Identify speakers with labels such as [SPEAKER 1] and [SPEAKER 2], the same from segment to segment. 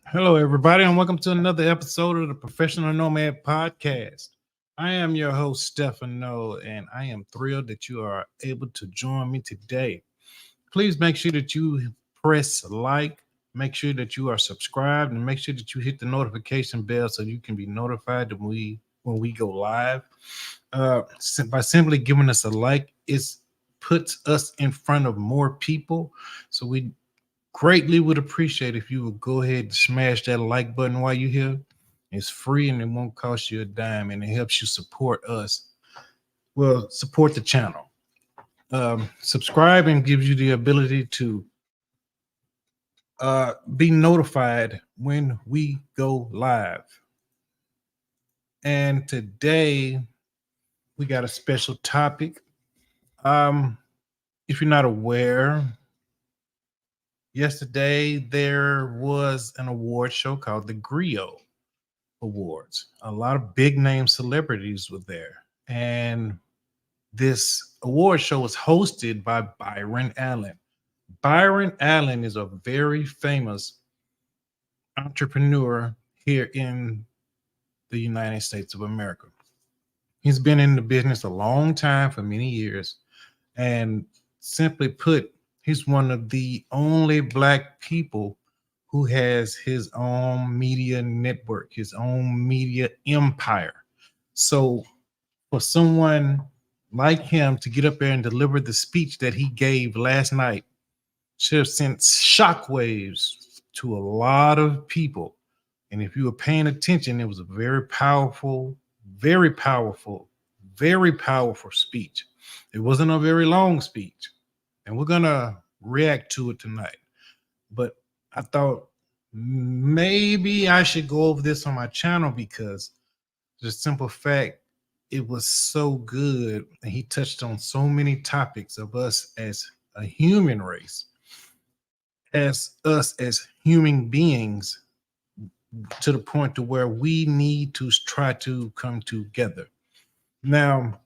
[SPEAKER 1] Hello, everybody, and welcome to another episode of the Professional Nomad Podcast. I am your host, Stefano, and I am thrilled that you are able to join me today. Please make sure that you press like, make sure that you are subscribed, and make sure that you hit the notification bell so you can be notified when we go live. By simply giving us a like, it puts us in front of more people. So we greatly would appreciate if you would go ahead and smash that like button while you're here. It's free and it won't cost you a dime, and it helps you support us. Well, support the channel. Subscribing gives you the ability to be notified when we go live. And today we got a special topic. Um, if you're not aware, yesterday there was an award show called the Grio Awards. A lot of big name celebrities were there. And this award show was hosted by Byron Allen. Byron Allen is a very famous entrepreneur here in the United States of America. He's been in the business a long time, for many years. And simply put, he's one of the only Black people who has his own media network, his own media empire. So for someone like him to get up there and deliver the speech that he gave last night should have sent shockwaves to a lot of people. And if you were paying attention, it was a very powerful, very powerful, very powerful speech. It wasn't a very long speech. And we're going to react to it tonight. But I thought maybe I should go over this on my channel because the simple fact it was so good and he touched on so many topics of us as a human race, as us as human beings, to the point to where we need to try to come together. Now,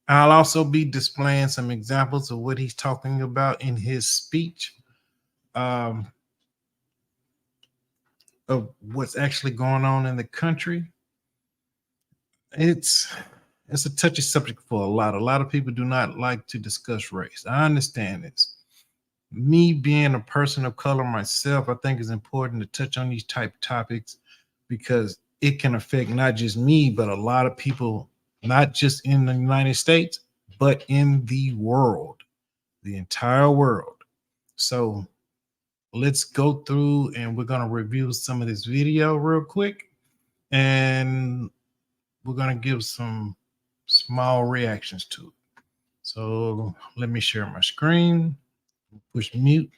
[SPEAKER 1] I'll also be displaying some examples of what he's talking about in his speech, um, of what's actually going on in the country. It's it's a touchy subject for a lot. A lot of people do not like to discuss race. I understand this. Me being a person of color myself, I think it's important to touch on these type of topics because it can affect not just me, but a lot of people, not just in the United States, but in the world, the entire world. So let's go through and we're going to review some of this video real quick. And we're going to give some small reactions to it. So let me share my screen, push mute.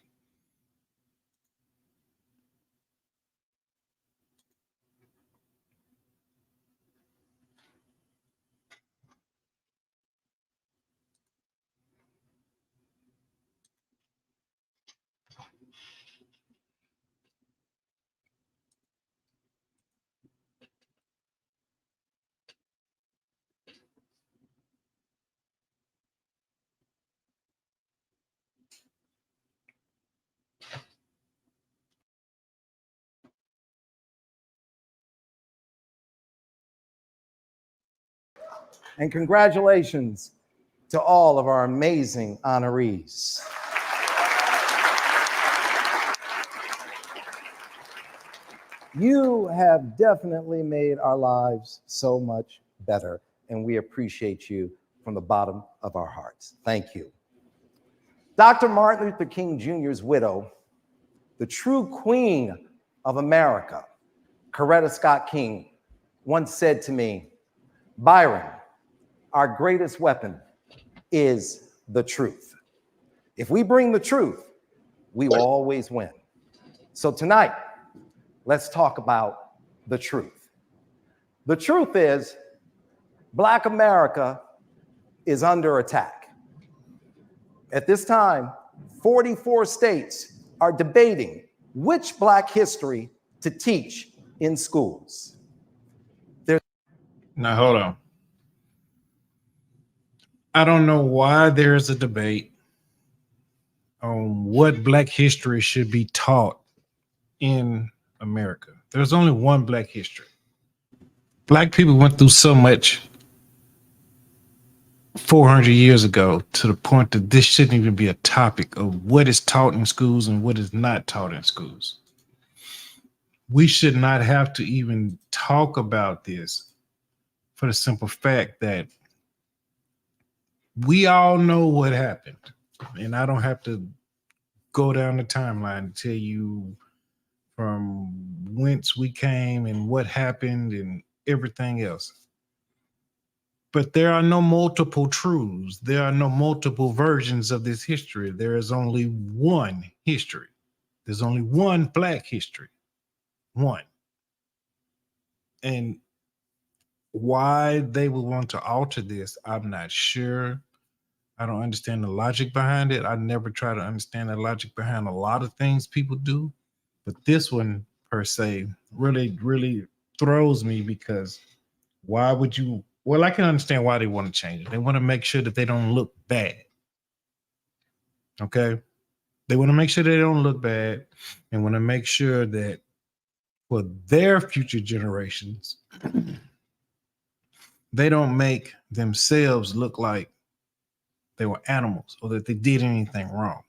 [SPEAKER 2] And congratulations to all of our amazing honorees. You have definitely made our lives so much better, and we appreciate you from the bottom of our hearts. Thank you. Dr. Martin Luther King Jr.'s widow, the true queen of America, Coretta Scott King, once said to me, "Byron, our greatest weapon is the truth. If we bring the truth, we will always win." So tonight, let's talk about the truth. The truth is, Black America is under attack. At this time, 44 states are debating which Black history to teach in schools.
[SPEAKER 1] Now, hold on. I don't know why there's a debate on what Black history should be taught in America. There's only one Black history. Black people went through so much 400 years ago to the point that this shouldn't even be a topic of what is taught in schools and what is not taught in schools. We should not have to even talk about this for the simple fact that we all know what happened. And I don't have to go down the timeline and tell you from whence we came and what happened and everything else. But there are no multiple truths. There are no multiple versions of this history. There is only one history. There's only one Black history. One. And why they would want to alter this, I'm not sure. I don't understand the logic behind it. I never try to understand the logic behind a lot of things people do. But this one, per se, really, really throws me because why would you? Well, I can understand why they want to change it. They want to make sure that they don't look bad. Okay. They want to make sure they don't look bad and want to make sure that for their future generations, they don't make themselves look like they were animals or that they did anything wrong.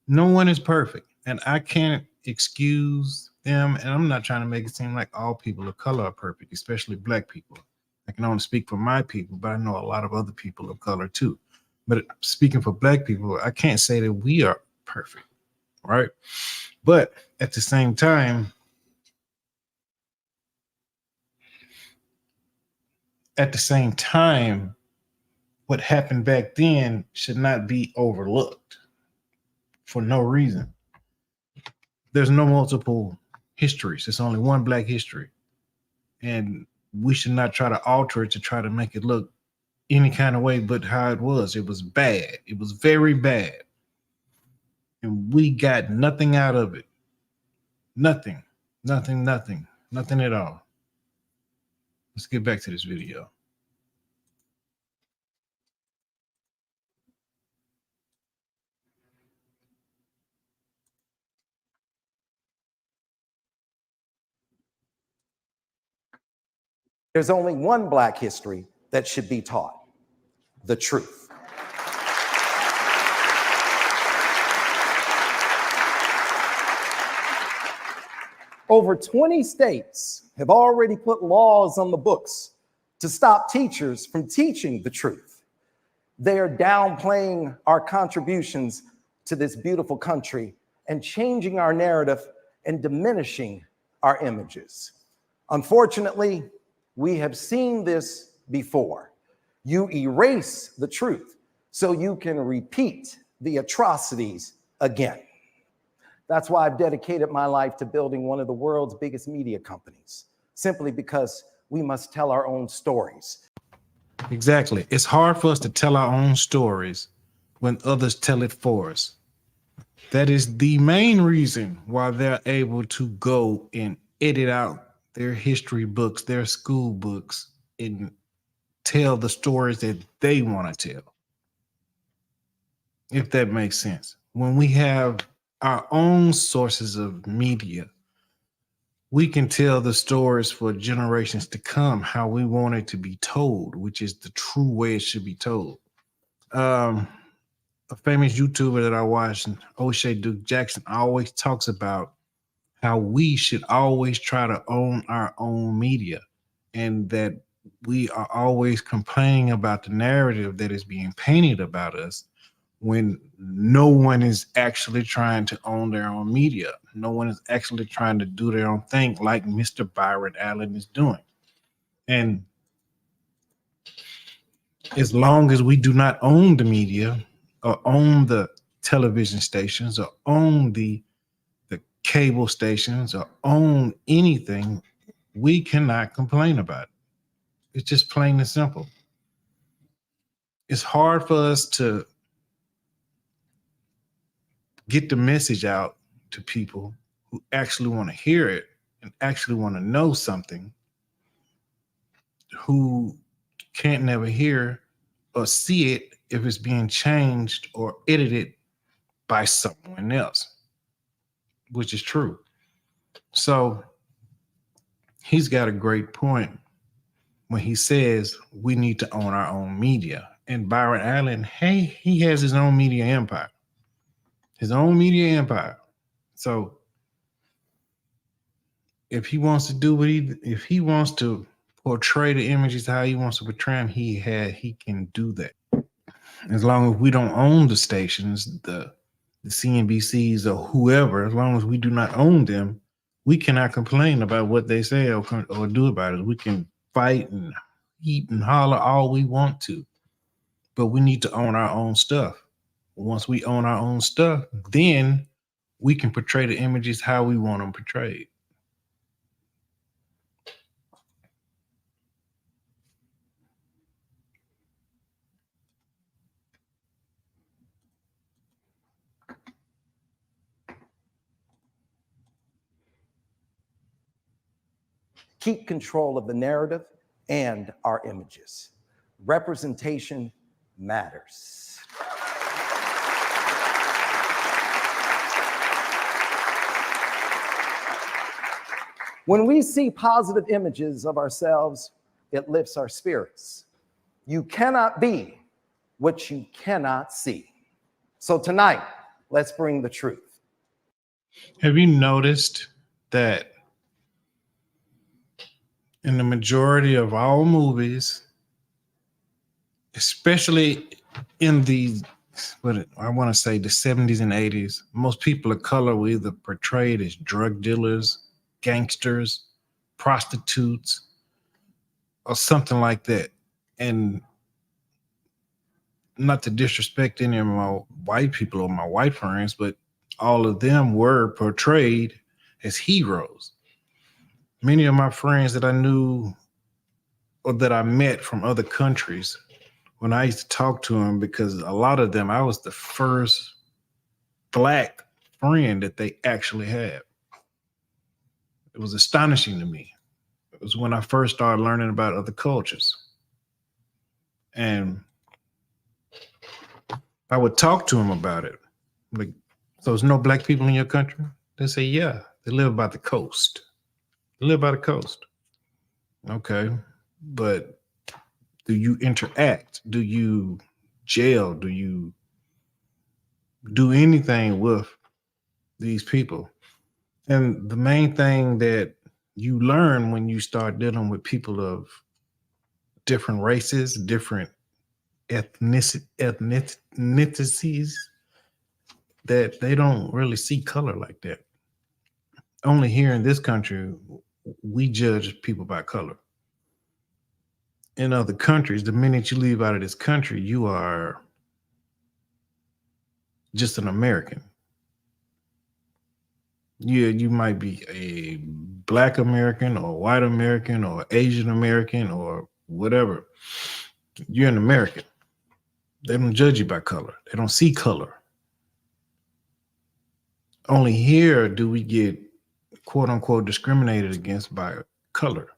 [SPEAKER 1] No one is perfect. And I can't excuse them. And I'm not trying to make it seem like all people of color are perfect, especially Black people. I can only speak for my people, but I know a lot of other people of color too. But speaking for Black people, I can't say that we are perfect, right? But at the same time, what happened back then should not be overlooked for no reason. There's no multiple histories. It's only one Black history. And we should not try to alter it to try to make it look any kind of way but how it was. It was bad. It was very bad. And we got nothing out of it. Nothing. Nothing at all. Let's get back to this video.
[SPEAKER 2] There's only one Black history that should be taught: the truth. Over 20 states have already put laws on the books to stop teachers from teaching the truth. They are downplaying our contributions to this beautiful country and changing our narrative and diminishing our images. Unfortunately, we have seen this before. You erase the truth so you can repeat the atrocities again. That's why I've dedicated my life to building one of the world's biggest media companies, simply because we must tell our own stories.
[SPEAKER 1] Exactly. It's hard for us to tell our own stories when others tell it for us. That is the main reason why they're able to go and edit out their history books, their school books, and tell the stories that they want to tell. If that makes sense. When we have our own sources of media, we can tell the stories for generations to come how we want it to be told, which is the true way it should be told. A famous YouTuber that I watch, O'Shea Duke Jackson, always talks about how we should always try to own our own media, and that we are always complaining about the narrative that is being painted about us when no one is actually trying to own their own media. No one is actually trying to do their own thing like Mr. Byron Allen is doing. And as long as we do not own the media or own the television stations or own the cable stations or own anything, we cannot complain about it. It's just plain and simple. It's hard for us to get the message out to people who actually want to hear it and actually want to know something, who can't never hear or see it if it's being changed or edited by someone else, which is true. So he's got a great point when he says we need to own our own media. And Byron Allen, hey, he has his own media empire. His own media empire. So if he wants to do if he wants to portray the images how he wants to portray them, he can do that. As long as we don't own the stations, the CNBCs or whoever, as long as we do not own them, we cannot complain about what they say or do about it. We can fight and eat and holler all we want to, but we need to own our own stuff. Once we own our own stuff, then we can portray the images how we want them portrayed.
[SPEAKER 2] Keep control of the narrative and our images. Representation matters. When we see positive images of ourselves, it lifts our spirits. You cannot be what you cannot see. So tonight, let's bring the truth.
[SPEAKER 1] Have you noticed that in the majority of all movies, especially in the, what I want to say, the 70s and 80s, most people of color were either portrayed as drug dealers, gangsters, prostitutes, or something like that. And not to disrespect any of my white people or my white friends, but all of them were portrayed as heroes. Many of my friends that I knew or that I met from other countries, when I used to talk to them, because a lot of them, I was the first Black friend that they actually had. It was astonishing to me. It was when I first started learning about other cultures. And I would talk to them about it. Like, so there's no Black people in your country? They say, yeah, they live by the coast. They live by the coast. Okay, but do you interact? Do you jail? Do you do anything with these people? And the main thing that you learn when you start dealing with people of different races, different ethnicities, that they don't really see color like that. Only here in this country, we judge people by color. In other countries, the minute you leave out of this country, you are just an American. Yeah, you might be a Black American or white American or Asian American or whatever. You're an American. They don't judge you by color. They don't see color. Only here do we get quote unquote discriminated against by color.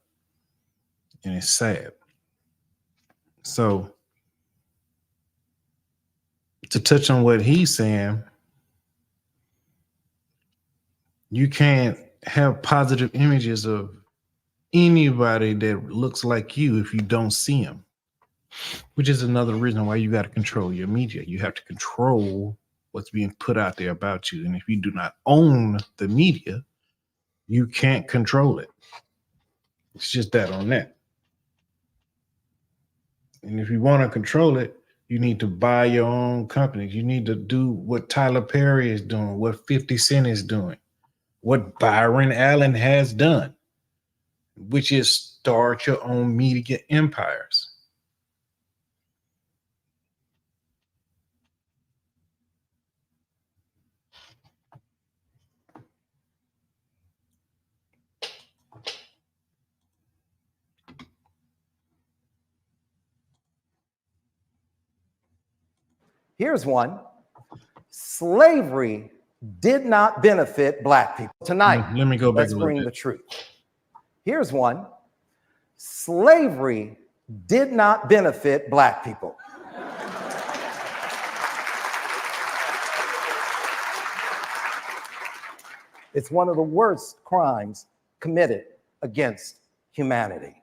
[SPEAKER 1] And it's sad. So to touch on what he's saying, you can't have positive images of anybody that looks like you if you don't see them, which is another reason why you got to control your media. You have to control what's being put out there about you. And if you do not own the media, you can't control it. It's just that on that. And if you want to control it, you need to buy your own companies. You need to do what Tyler Perry is doing, what 50 Cent is doing, what Byron Allen has done, which is start your own media empires.
[SPEAKER 2] Here's one. Slavery did not benefit Black people. Tonight,
[SPEAKER 1] let me go back.
[SPEAKER 2] Let's bring the truth. Here's one. Slavery did not benefit Black people. It's one of the worst crimes committed against humanity.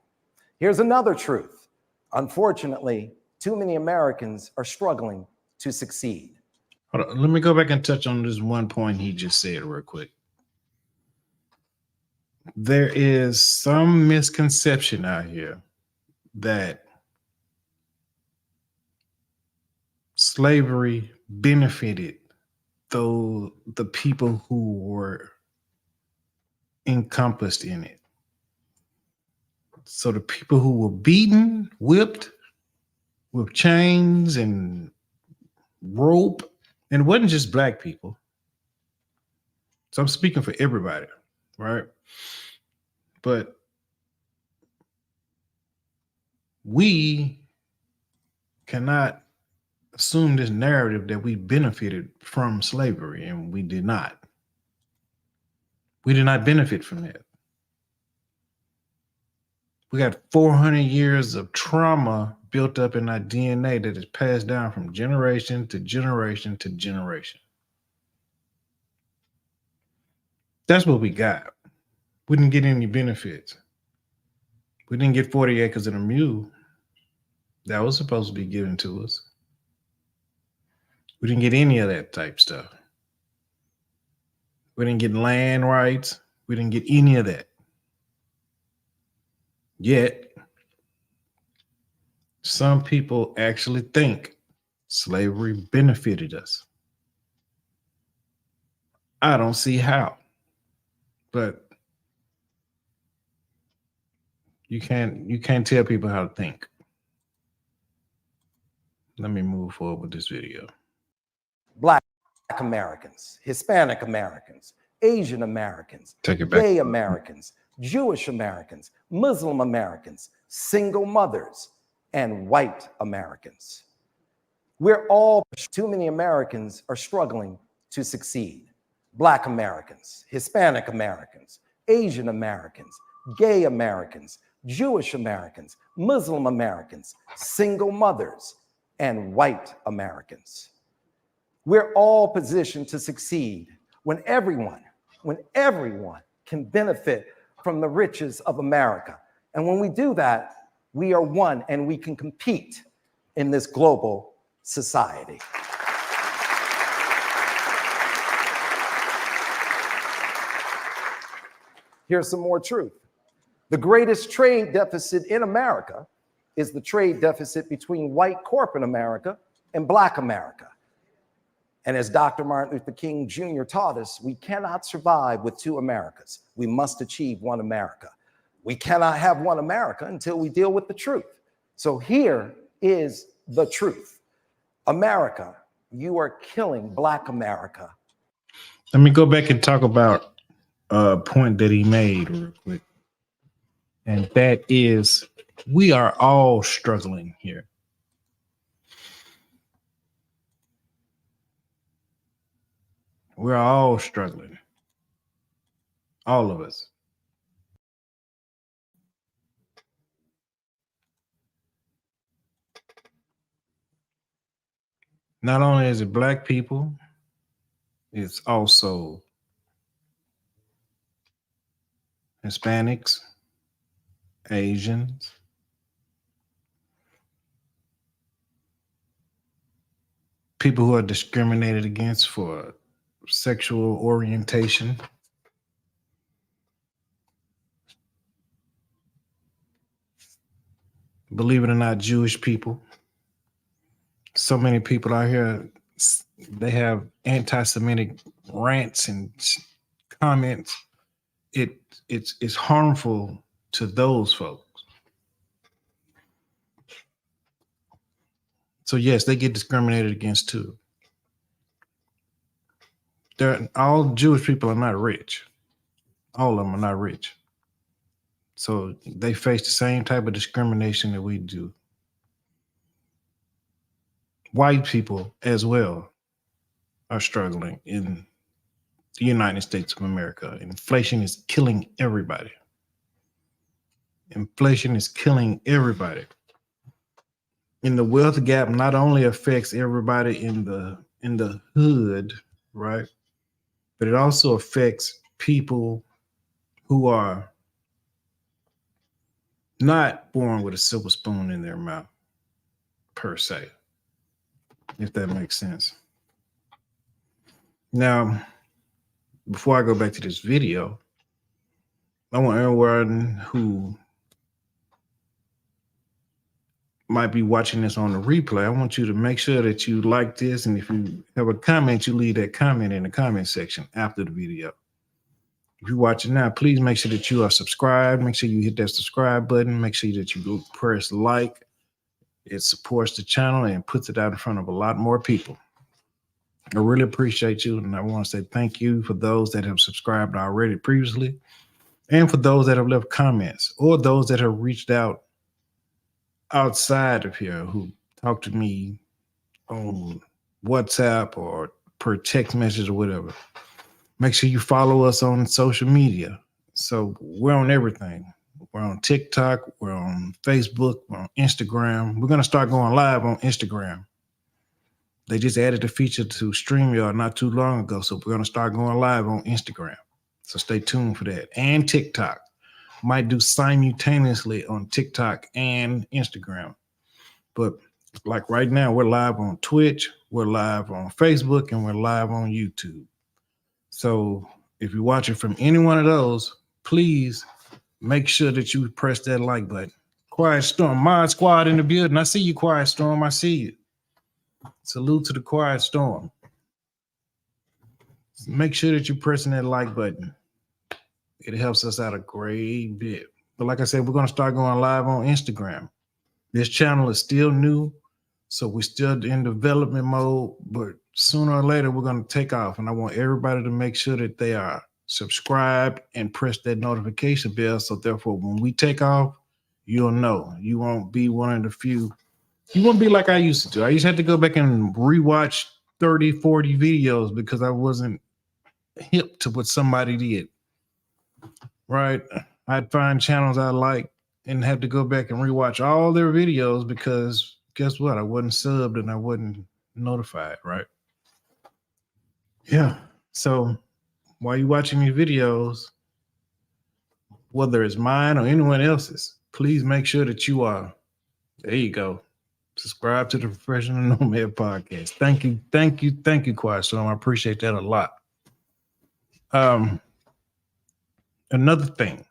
[SPEAKER 2] Here's another truth. Unfortunately, too many Americans are struggling to succeed.
[SPEAKER 1] Hold on, let me go back and touch on this one point he just said real quick. There is some misconception out here that slavery benefited the people who were encompassed in it. So the people who were beaten, whipped with chains and rope, and it wasn't just black people. So I'm speaking for everybody, right? But we cannot assume this narrative that we benefited from slavery, and we did not. We did not benefit from that. We got 400 years of trauma built up in our DNA that is passed down from generation to generation to generation. That's what we got. We didn't get any benefits. We didn't get 40 acres and a mule. That was supposed to be given to us. We didn't get any of that type stuff. We didn't get land rights. We didn't get any of that. Yet, some people actually think slavery benefited us. I don't see how, but you can't tell people how to think. Let me move forward with this video.
[SPEAKER 2] Black Americans, Hispanic Americans, Asian Americans,
[SPEAKER 1] Take it back.
[SPEAKER 2] gay Americans, Jewish Americans, Muslim Americans, single mothers, and white Americans. Too many Americans are struggling to succeed. Black Americans, Hispanic Americans, Asian Americans, gay Americans, Jewish Americans, Muslim Americans, single mothers, and white Americans. We're all positioned to succeed when everyone can benefit from the riches of America. And when we do that, we are one and we can compete in this global society. Here's some more truth. The greatest trade deficit in America is the trade deficit between white corporate America and Black America. And as Dr. Martin Luther King Jr. taught us, we cannot survive with two Americas. We must achieve one America. We cannot have one America until we deal with the truth. So here is the truth. America, you are killing Black America.
[SPEAKER 1] Let me go back and talk about a point that he made real quick. And that is, we are all struggling here. We're all struggling. All of us. Not only is it Black people, it's also Hispanics, Asians, people who are discriminated against for sexual orientation. Believe it or not, Jewish people. So many people out here, they have anti-Semitic rants and comments. It's harmful to those folks. So yes, they get discriminated against too. All Jewish people are not rich. All of them are not rich. So they face the same type of discrimination that we do. White people as well are struggling in the United States of America. Inflation is killing everybody. Inflation is killing everybody. And the wealth gap not only affects everybody in the hood, right? But it also affects people who are not born with a silver spoon in their mouth, per se, if that makes sense. Now, before I go back to this video, I want everyone who might be watching this on the replay, I want you to make sure that you like this. And if you have a comment, you leave that comment in the comment section after the video. If you're watching now, please make sure that you are subscribed. Make sure you hit that subscribe button. Make sure that you go press like. It supports the channel and puts it out in front of a lot more people. I really appreciate you. And I want to say thank you for those that have subscribed already previously, and for those that have left comments, or those that have reached out outside of here who talk to me on WhatsApp or per text message or whatever. Make sure you follow us on social media. So we're on everything. We're on TikTok, we're on Facebook, we're on Instagram. We're going to start going live on Instagram. They just added a feature to StreamYard not too long ago, so we're going to start going live on Instagram. So stay tuned for that. And TikTok. Might do simultaneously on TikTok and Instagram. But like right now, we're live on Twitch, we're live on Facebook, and we're live on YouTube. So if you're watching from any one of those, please make sure that you press that like button. Quiet Storm, Mod Squad in the building. I see you, Quiet Storm. I see you. Salute to the Quiet Storm. Make sure that you're pressing that like button. It helps us out a great bit. But like I said, we're going to start going live on Instagram. This channel is still new, so we're still in development mode, but sooner or later, we're going to take off. And I want everybody to make sure that they are subscribed and press that notification bell. So therefore, when we take off, you'll know. You won't be one of the few. You won't be like I used to do. I used to have to go back and rewatch 30, 40 videos because I wasn't hip to what somebody did. Right? I'd find channels I like and have to go back and rewatch all their videos because guess what? I wasn't subbed and I wasn't notified, right? Yeah. So while you're watching these videos, whether it's mine or anyone else's, please make sure that you are, there you go, subscribe to the Professional Nomad Podcast. Thank you, thank you, thank you, Quiet Storm. I appreciate that a lot. Another thing.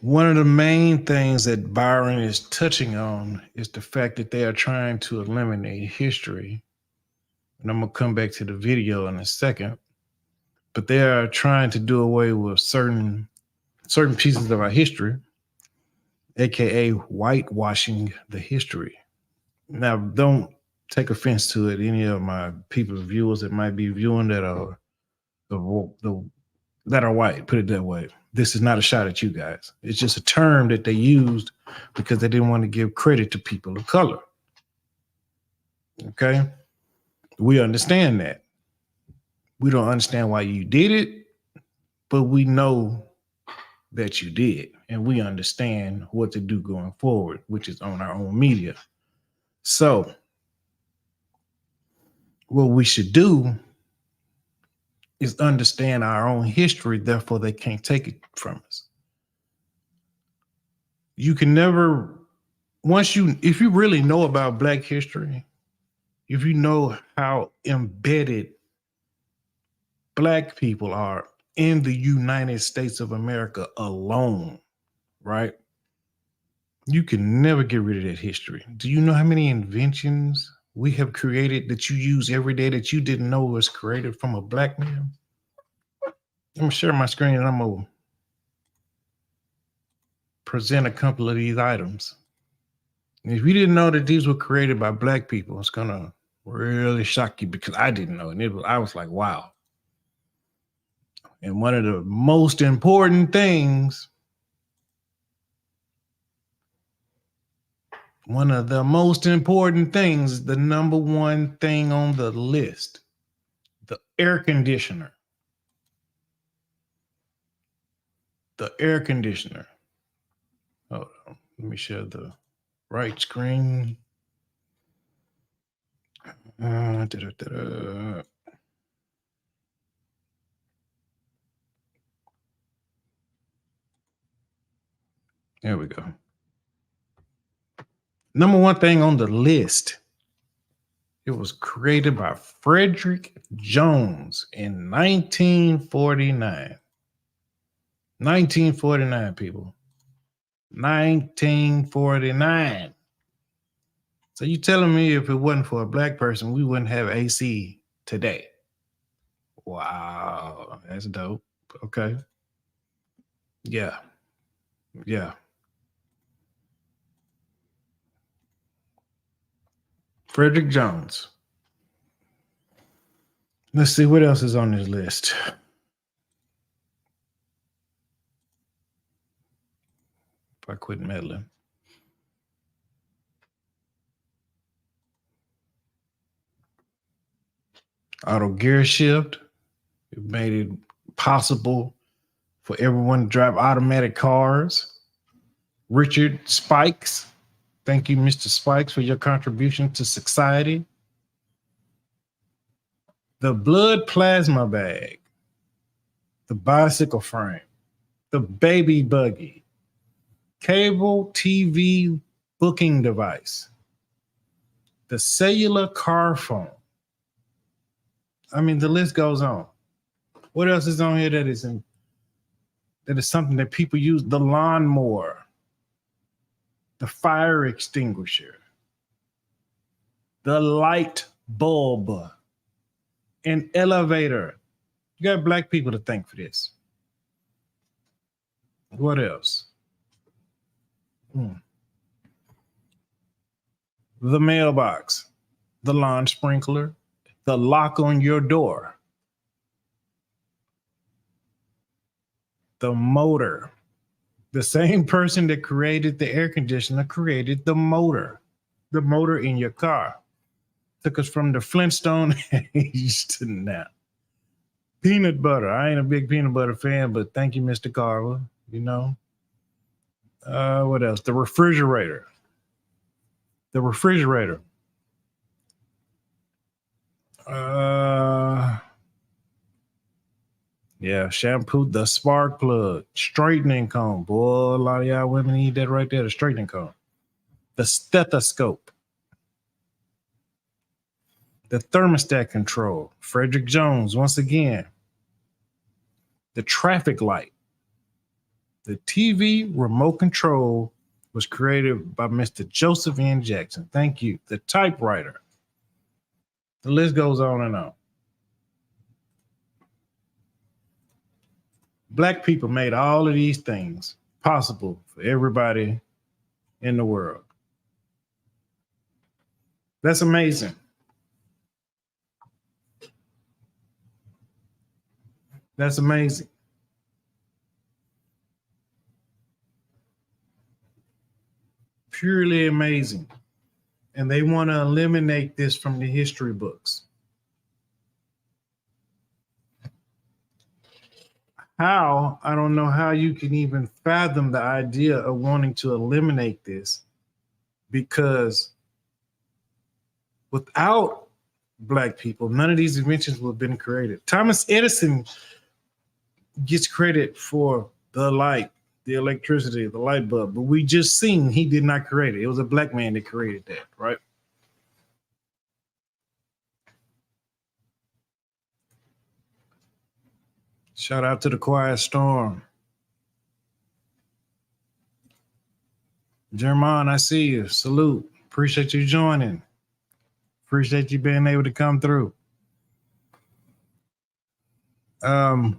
[SPEAKER 1] One of the main things that Byron is touching on is the fact that they are trying to eliminate history. And I'm going to come back to the video in a second. But they are trying to do away with certain pieces of our history, aka whitewashing the history. Now, don't take offense to it. Any of my people, viewers that might be viewing that are that are white, put it that way. This is not a shot at you guys. It's just a term that they used because they didn't want to give credit to people of color. Okay? We understand that. We don't understand why you did it, but we know that you did, and we understand what to do going forward, which is on our own media. So what we should do is understand our own history, therefore they can't take it from us. You can never, if you really know about Black history, if you know how embedded Black people are in the United States of America alone, right? You can never get rid of that history. Do you know how many inventions we have created that you use every day that you didn't know was created from a Black man? I'm gonna share my screen and I'm gonna present a couple of these items. And if you didn't know that these were created by Black people, it's gonna really shock you because I didn't know. And I was like, wow. And one of the most important things, the number one thing on the list, the air conditioner. The air conditioner. Hold on. Let me share the right screen. Da-da-da-da. There we go. Number one thing on the list. It was created by Frederick Jones in 1949. 1949, people. 1949. So you telling me if it wasn't for a black person, we wouldn't have AC today? Wow, that's dope. Okay. Yeah. Yeah. Frederick Jones. Let's see what else is on this list. If I quit meddling. Auto gear shift. It made it possible for everyone to drive automatic cars. Richard Spikes. Thank you, Mr. Spikes, for your contribution to society. The blood plasma bag. The bicycle frame. The baby buggy. Cable TV booking device. The cellular car phone. I mean, the list goes on. What else is on here that is something that people use? The lawnmower, the fire extinguisher, the light bulb, an elevator. You got black people to thank for this. What else? The mailbox, the lawn sprinkler, the lock on your door, the motor. The same person that created the air conditioner created the motor in your car. Took us from the Flintstone age to now. Peanut butter. I ain't a big peanut butter fan, but thank you, Mr. Carver. You know. What else? The refrigerator. The refrigerator. Yeah, shampoo, the spark plug, straightening comb. Boy, a lot of y'all women need that right there, the straightening comb. The stethoscope. The thermostat control. Frederick Jones, once again. The traffic light. The TV remote control was created by Mr. Joseph N. Jackson. Thank you. The typewriter. The list goes on and on. Black people made all of these things possible for everybody in the world. That's amazing. That's amazing. Purely amazing. And they want to eliminate this from the history books. How? I don't know how you can even fathom the idea of wanting to eliminate this, because without black people, none of these inventions would have been created. Thomas Edison gets credit for the light, the electricity, the light bulb, but we just seen he did not create it. It was a black man that created that, right? Shout out to the Quiet Storm. Jermon, I see you. Salute. Appreciate you joining. Appreciate you being able to come through. A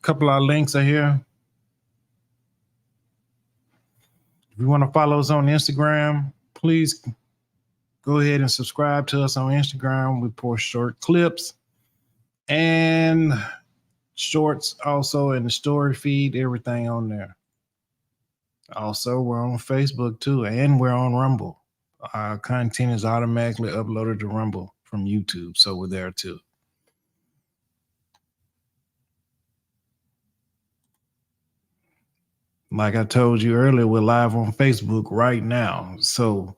[SPEAKER 1] couple of links are here. If you want to follow us on Instagram, please go ahead and subscribe to us on Instagram. We post short clips and shorts also in the story feed, everything on there. Also, we're on Facebook too, and we're on Rumble. Our content is automatically uploaded to Rumble from YouTube, so we're there too. Like I told you earlier, we're live on Facebook right now. So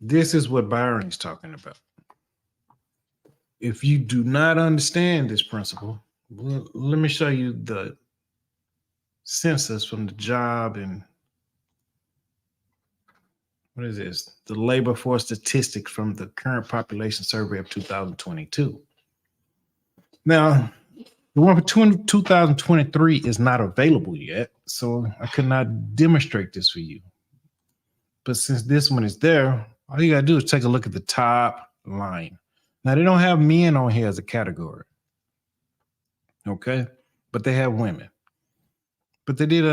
[SPEAKER 1] This is what Byron is talking about. If you do not understand this principle, let me show you the census from the job and what is this? The labor force statistics from the current population survey of 2022. Now, the one for 2023 is not available yet, so I could not demonstrate this for you. But since this one is there, all you got to do is take a look at the top line. Now, they don't have men on here as a category, okay? But they have women. But they did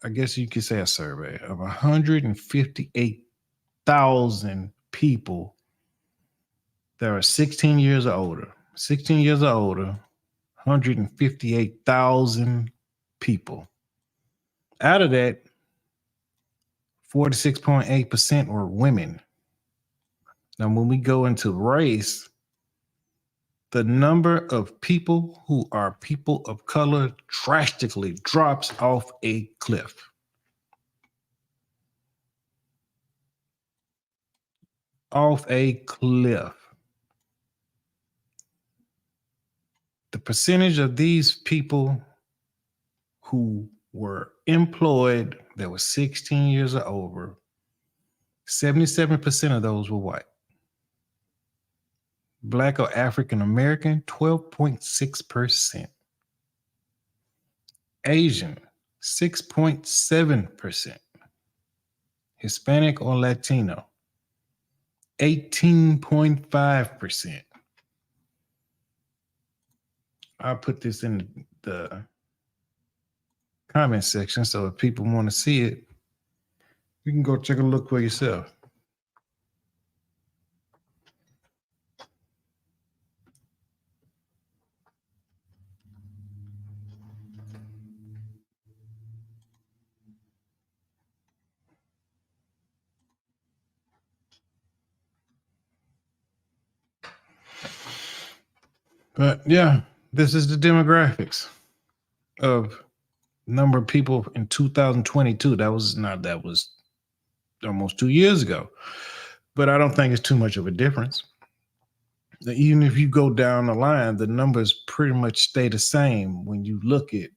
[SPEAKER 1] I guess you could say a survey of 158,000 people that are 16 years or older. 16 years or older, 158,000 people. Out of that, 46.8% were women. Now, when we go into race, the number of people who are people of color drastically drops off a cliff. Off a cliff. The percentage of these people who were employed that were 16 years or over, 77% of those were white. Black or African American, 12.6%. Asian, 6.7%. Hispanic or Latino, 18.5%. I'll put this in the comment section, so if people want to see it, you can go take a look for yourself. But yeah, this is the demographics of number of people in 2022. That was almost 2 years ago. But I don't think it's too much of a difference. Even if you go down the line, the numbers pretty much stay the same when you look at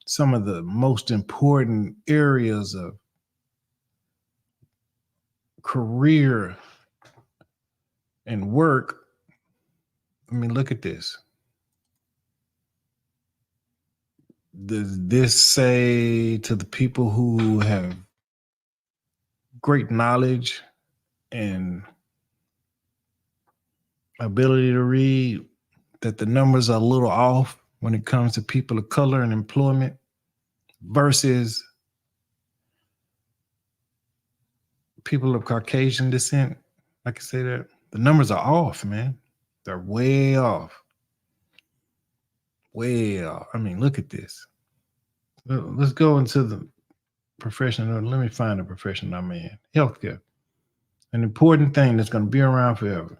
[SPEAKER 1] some of the most important areas of career and work. I mean, look at this. Does this say to the people who have great knowledge and ability to read that the numbers are a little off when it comes to people of color and employment versus people of Caucasian descent? I can say that the numbers are off, man. They're way off. Way off. I mean, look at this. Let's go into the profession. Let me find the profession I'm in. Healthcare. An important thing that's going to be around forever.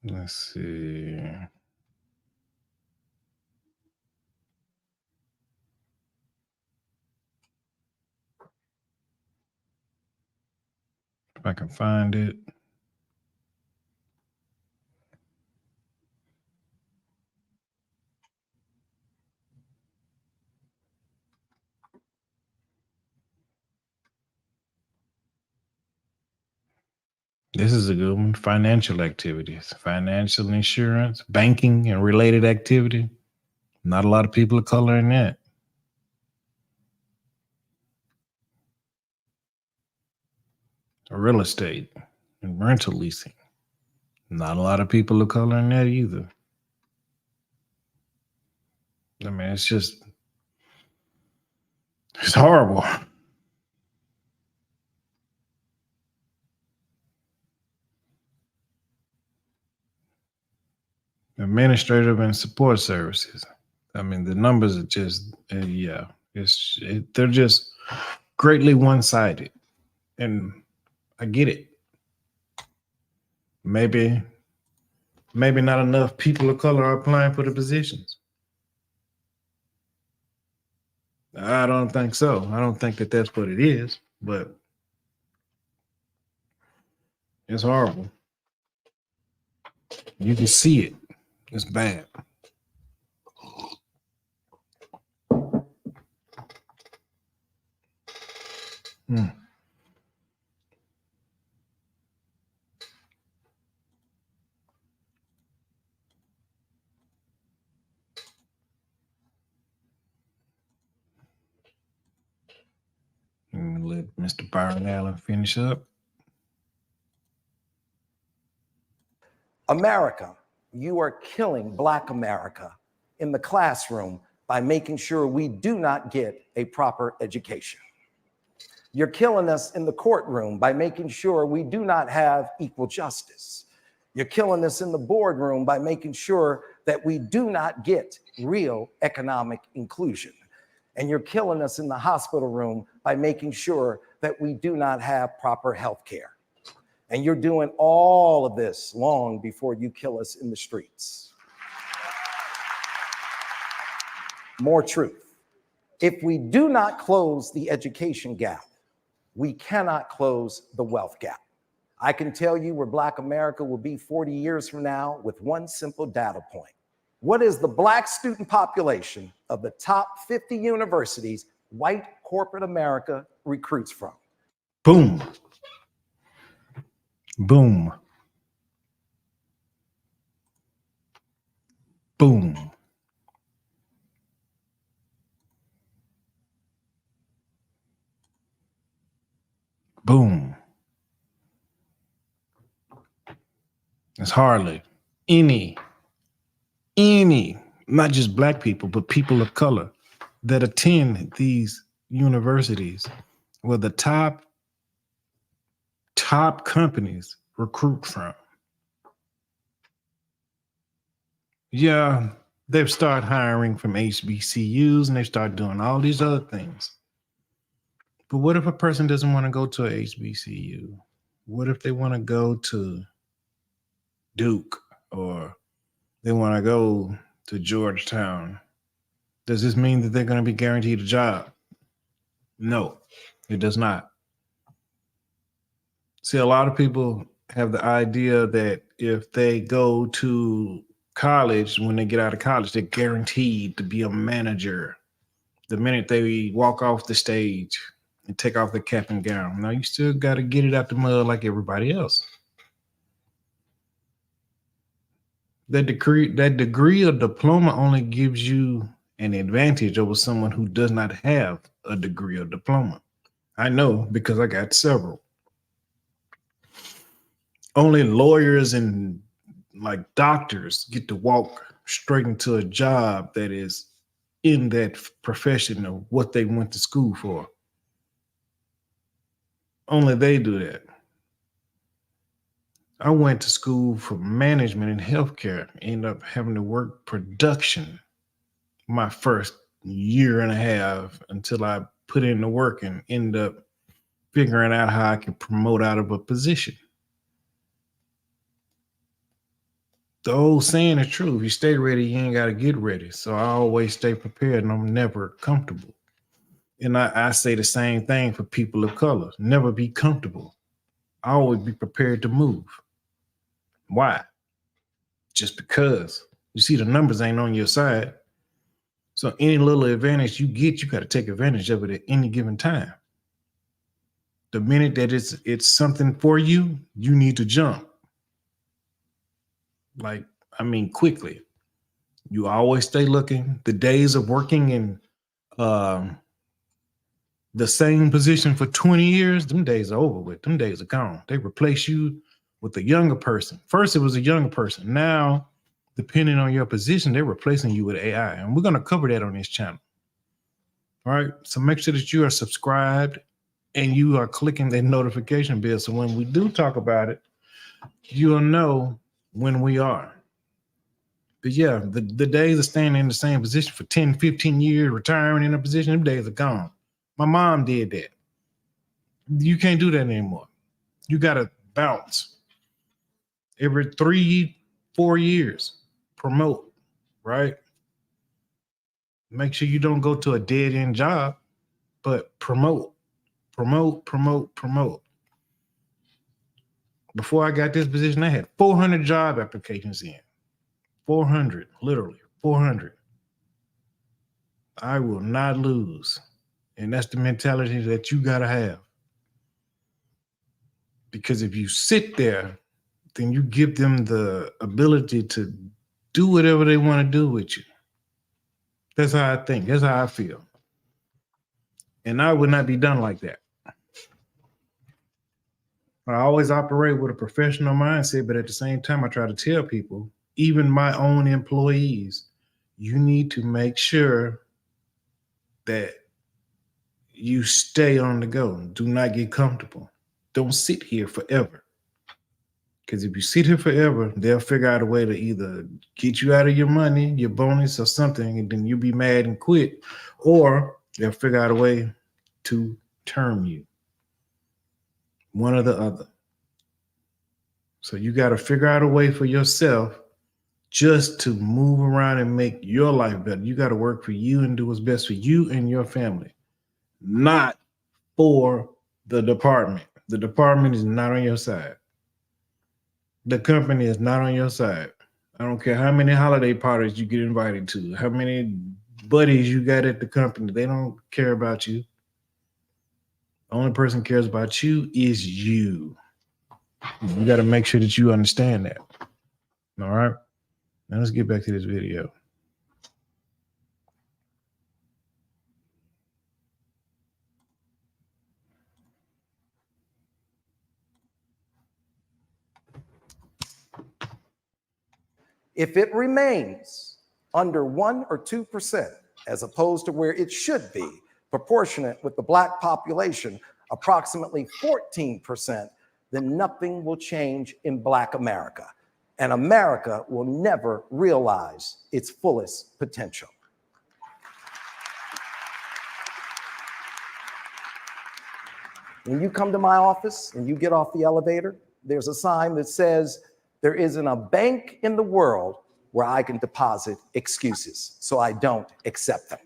[SPEAKER 1] Let's see. If I can find it. This is a good one. Financial activities, financial insurance, banking and related activity. Not a lot of people of color in that. Real estate and rental leasing. Not a lot of people of color in that either. I mean, it's horrible. Administrative and support services. I mean, the numbers are just, they're just greatly one-sided. And I get it. Maybe not enough people of color are applying for the positions. I don't think so. I don't think that that's what it is, but it's horrible. You can see it. It's bad. Mm. Let Mr. Byron Allen finish up.
[SPEAKER 2] America, you are killing Black America in the classroom by making sure we do not get a proper education. You're killing us in the courtroom by making sure we do not have equal justice. You're killing us in the boardroom by making sure that we do not get real economic inclusion. And you're killing us in the hospital room by making sure that we do not have proper health care. And you're doing all of this long before you kill us in the streets. More truth. If we do not close the education gap, we cannot close the wealth gap. I can tell you where Black America will be 40 years from now with one simple data point. What is the Black student population of the top 50 universities white corporate America recruits from?
[SPEAKER 1] Boom. Boom. Boom. Boom. It's hardly any, not just Black people, but people of color that attend these universities where the top companies recruit from. Yeah, they've started hiring from HBCUs and they start doing all these other things. But what if a person doesn't want to go to a HBCU? What if they want to go to Duke or they want to go to Georgetown? Does this mean that they're going to be guaranteed a job? No, it does not. See, a lot of people have the idea that if they go to college, when they get out of college, they're guaranteed to be a manager the minute they walk off the stage and take off the cap and gown. Now, you still got to get it out the mud like everybody else. That degree or diploma only gives you an advantage over someone who does not have a degree or diploma. I know because I got several. Only lawyers and like doctors get to walk straight into a job that is in that profession of what they went to school for. Only they do that. I went to school for management and healthcare, ended up having to work production my first year and a half until I put in the work and ended up figuring out how I could promote out of a position. The old saying is true. If you stay ready, you ain't got to get ready. So I always stay prepared and I'm never comfortable. And I say the same thing for people of color. Never be comfortable. I always be prepared to move. Why? Just because. You see, the numbers ain't on your side. So any little advantage you get, you got to take advantage of it at any given time. The minute that it's something for you, you need to jump. Quickly. You always stay looking. The days of working in the same position for 20 years, them days are over with. Them days are gone. They replace you with a younger person. First, it was a younger person. Now, depending on your position, they're replacing you with AI. And we're going to cover that on this channel. All right. So make sure that you are subscribed and you are clicking that notification bell. So when we do talk about it, you'll know when we are. But yeah, the days of standing in the same position for 10, 15 years, retiring in a position, them days are gone. My mom did that. You can't do that anymore. You got to bounce. every 3-4 years. Promote, right? Make sure you don't go to a dead end job, but promote. Before I got this position, I had 400 job applications in. 400, literally 400. I will not lose. And that's the mentality that you got to have. Because if you sit there, then you give them the ability to do whatever they want to do with you. That's how I think. That's how I feel. And I would not be done like that. I always operate with a professional mindset, but at the same time, I try to tell people, even my own employees, you need to make sure that you stay on the go. Do not get comfortable. Don't sit here forever. Because if you sit here forever, they'll figure out a way to either get you out of your money, your bonus, or something, and then you'll be mad and quit, or they'll figure out a way to term you. One or the other. So you got to figure out a way for yourself just to move around and make your life better. You got to work for you and do what's best for you and your family, not for the department. The department is not on your side. The company is not on your side. I don't care how many holiday parties you get invited to, how many buddies you got at the company. They don't care about you. The only person who cares about you is you. You got to make sure that you understand that. All right. Now let's get back to this video.
[SPEAKER 2] If it remains under 1 or 2%, as opposed to where it should be, proportionate with the Black population, approximately 14%, then nothing will change in Black America. And America will never realize its fullest potential. When you come to my office and you get off the elevator, there's a sign that says, there isn't a bank in the world where I can deposit excuses, so I don't accept them.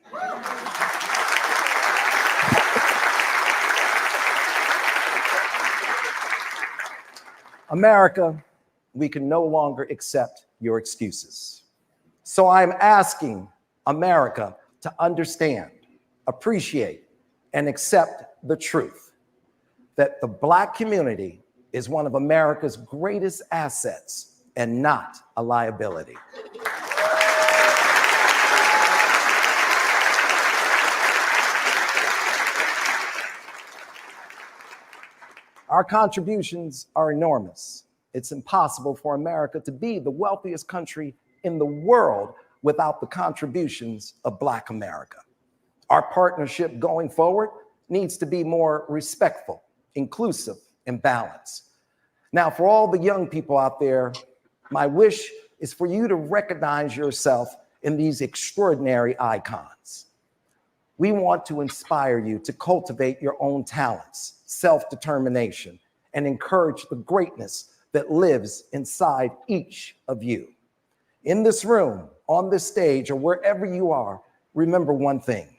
[SPEAKER 2] America, we can no longer accept your excuses. So I'm asking America to understand, appreciate, and accept the truth that the Black community is one of America's greatest assets and not a liability. Our contributions are enormous. It's impossible for America to be the wealthiest country in the world without the contributions of Black America. Our partnership going forward needs to be more respectful, inclusive, and balanced. Now, for all the young people out there, my wish is for you to recognize yourself in these extraordinary icons. We want to inspire you to cultivate your own talents, self-determination, and encourage the greatness that lives inside each of you. In this room, on this stage, or wherever you are, remember one thing.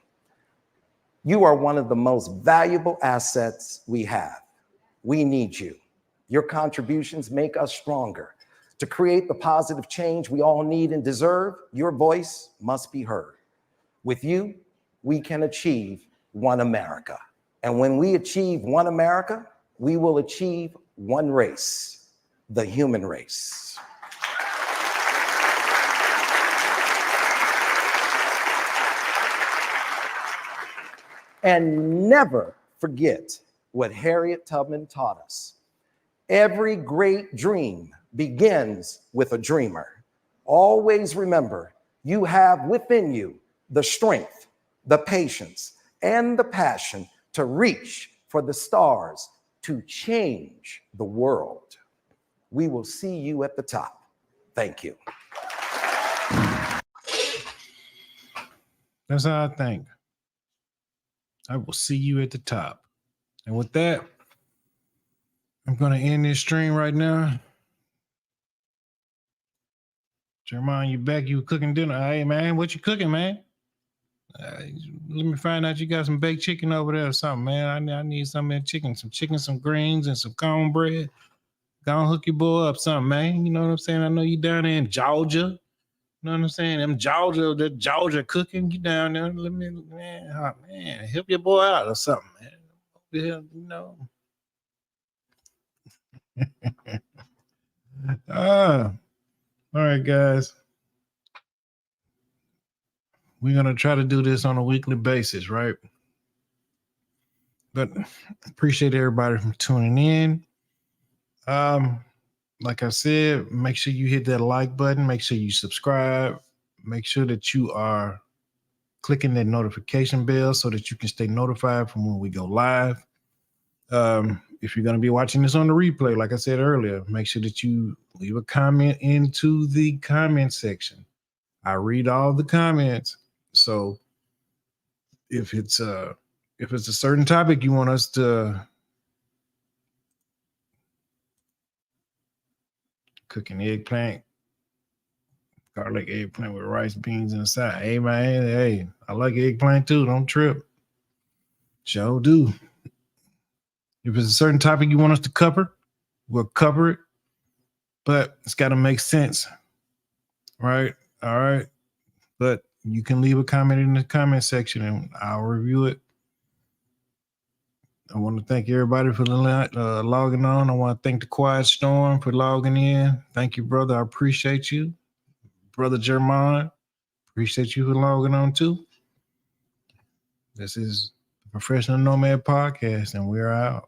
[SPEAKER 2] You are one of the most valuable assets we have. We need you. Your contributions make us stronger. To create the positive change we all need and deserve, your voice must be heard. With you, we can achieve one America. And when we achieve one America, we will achieve one race, the human race. And never forget what Harriet Tubman taught us. Every great dream begins with a dreamer. Always remember, you have within you the strength, the patience, and the passion to reach for the stars, to change the world. We will see you at the top. Thank you.
[SPEAKER 1] That's how I think. I will see you at the top. And with that, I'm going to end this stream right now. Jeremiah, you back? You cooking dinner? Hey man, what you cooking, man? Let me find out you got some baked chicken over there or something, man. I need some of that chicken, some greens, and some cornbread. Go and hook your boy up something, man. You know what I'm saying? I know you down there in Georgia. You know what I'm saying? That Georgia cooking, you down there. Let me, man, help your boy out or something, man. Yeah, you know. All right, guys. We're gonna try to do this on a weekly basis, right? But appreciate everybody from tuning in. Like I said, make sure you hit that like button. Make sure you subscribe. Make sure that you are clicking that notification bell so that you can stay notified from when we go live. If you're going to be watching this on the replay, like I said earlier, make sure that you leave a comment into the comment section. I read all the comments. So if it's a certain topic you want us to cooking eggplant, garlic eggplant with rice, beans inside. Hey man, hey, I like eggplant too. Don't trip. Sure do. If it's a certain topic you want us to cover, we'll cover it. But it's got to make sense. Right? All right. But you can leave a comment in the comment section and I'll review it. I want to thank everybody for logging on. I want to thank the Quiet Storm for logging in. Thank you, brother. I appreciate you. Brother Jeremiah, appreciate you for logging on too. This is the Professional Nomad Podcast, and we're out.